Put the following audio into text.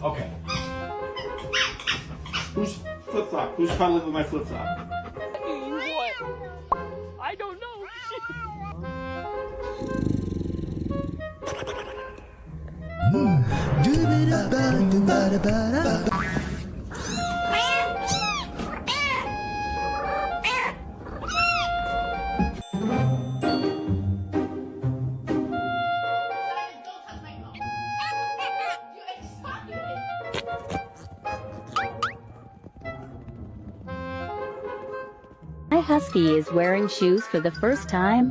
Okay. Who's flip-flop? Who's cuddling with my flip-flop? What? I don't know. My husky is wearing shoes for the first time.